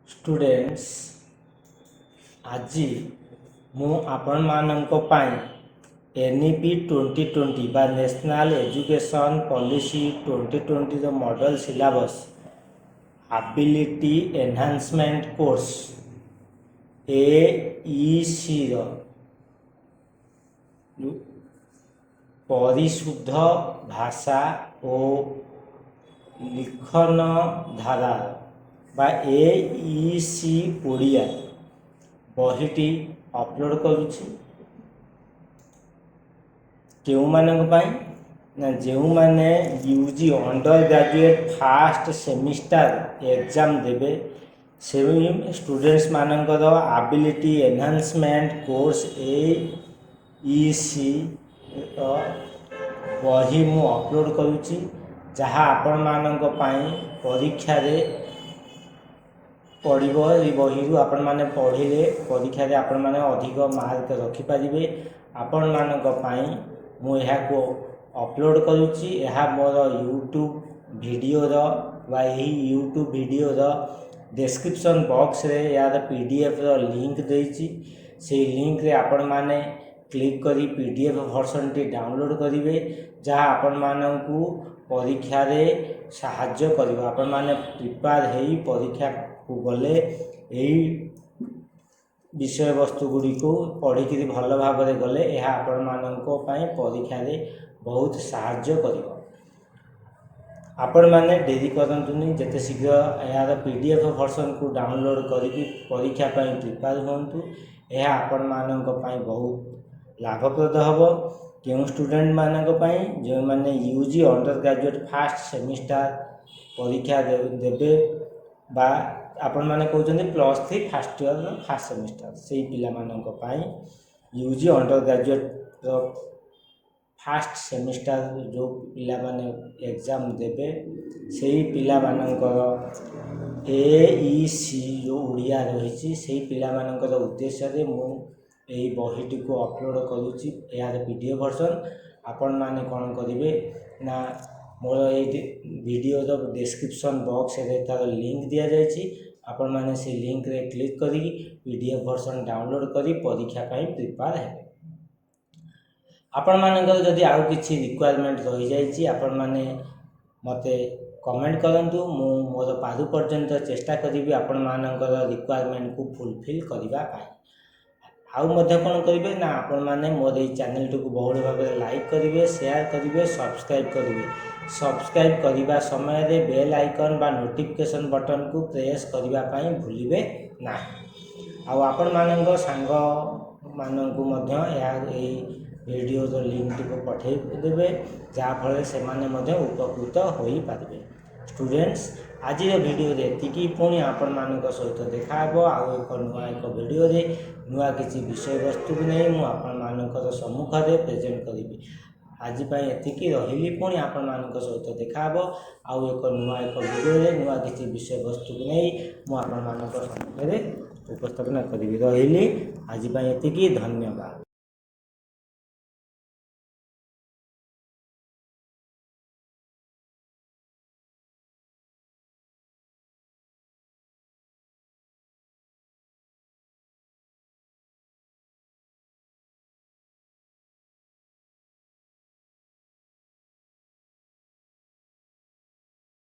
Students आज मु आपण मानक एनईपी 2020 बा नेशनल एजुकेशन पॉलिसी 2020 रो model syllabus ability enhancement course AEC रो परिशुद्ध भाषा और लिखन धारा बा एईसी ओडिया बहीटी अपलोड करुछि केउ मानक पई ना जेउ माने UG undergraduate first semester exam देबे से स्टूडेंट्स मानकर एबिलिटी एनहांसमेंट कोर्स एईसी बही मु अपलोड करुछि जहाँ आपण मानक पई परीक्षा रे पढ़िबो ए बही आपण माने पढ़िले परीक्षा रे आपण माने अधिक मार्क रखि परिबे आपण मानक पई मु एहा को अपलोड करुछि एहा मोर यूट्यूब वीडियो रो बा एही यूट्यूब वीडियो रो डिस्क्रिप्शन बॉक्स रे यार पीडीएफ रो लिंक देछि से लिंक रे आपण माने क्लिक करी पीडीएफ वर्जन टी डाउनलोड करिवे जहाँ आपण मानकू परीक्षा रे साहाय्य करिवो आपण माने प्रिपेयर हेई परीक्षा को गले एही विषय वस्तु गुडी को पढ़ी कि भल भाव में गले यह आपण मानक पई परीक्षा रे बहुत साहाय्य करिवो आपण माने डेरी करंतुनी जते शीघ्र यार पीडीएफ वर्जन को डाउनलोड करी परीक्षा पई प्रिपेयर होंतु यह आपण मानक पई बहुत लाभप्रद हबो केउ स्टूडेंट मानक पई जे माने UG undergraduate first semester परीक्षा देबे बा आपण माने कहउछन्ती +3 फर्स्ट ईयर फर्स्ट सेमिस्टर सेही पिला मानक पई UG undergraduate first semester जो पिला माने एग्जाम देबे सेही पिला मानकर एईसी जो ओडिया रहिछि सेही पिला मानकर उद्देश्य रे मु एही बहीटी को अपलोड करूछि यार पीडीएफ वर्जन आपण माने कोन करिवे ना मोर ए वीडियो रो डिस्क्रिप्शन बॉक्स रे तार लिंक दिया जायछि आपण माने से लिंक रे क्लिक करी पीडीएफ वर्जन डाउनलोड करी परीक्षा पई प्रिपेयर हेबे आपण मानकर जदि आउ किछि रिक्वायरमेंट रहि जायछि आपण माने मते कमेंट करंतु मु मोर पारु पर्यंत चेष्टा करिवि आपण मानकर रिक्वायरमेंट को फुलफिल करिवा पाई आउ मध्य कोन करिवे ना आपण माने मोर ए चैनल को बहुल भाव में लाइक करिवे शेयर करिवे सब्सक्राइब करिवा समय रे बेल आइकन बा नोटिफिकेशन बटन को प्रेस करिवा पई भूलिबे ना आउ आपण मानक संग मानक मध्य या ए वीडियो रो लिंक को पठै देबे जा फले से माने मध्य उपकृत होई पारिबे स्टूडेंट्स आज वीडियो रे एतिकी पुणी आपण मानक सहित देखाबो आउ एक वीडियो रे नुआ किछि विषय वस्तु नै मु आपण मानकर सम्मुख रे प्रेजेंट करिबी आज पई एतिकी रहिली पुणी आपण मानक सहित देखाबो आउ एक वीडियो रे नुआ किछि विषय वस्तु नै मु आपण मानकर सम्मुख रे उपस्थापन करिबी रहिली आज पई एतिकी धन्यवाद।